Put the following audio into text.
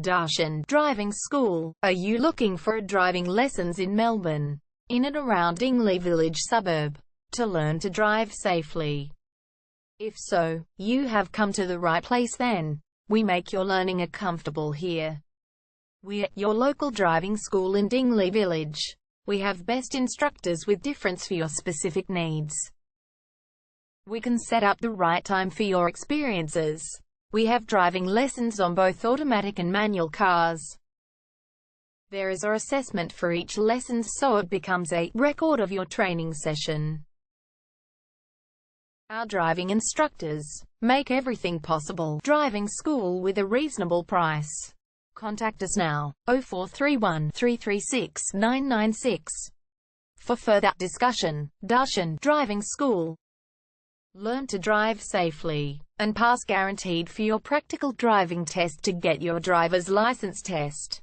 Darshan Driving School. Are you looking for driving lessons in Melbourne, in and around Dingley Village suburb, to learn to drive safely? If so, you have come to the right place then. We make your learning comfortable here. We're your local driving school in Dingley Village. We have best instructors with difference for your specific needs. We can set up the right time for your experiences. We have driving lessons on both automatic and manual cars. There is an assessment for each lesson, so it becomes a record of your training session. Our driving instructors make everything possible. Driving school with a reasonable price. Contact us now, 0431 336 996. For further discussion. Darshan Driving School. Learn to drive safely and pass guaranteed for your practical driving test to get your driver's license test.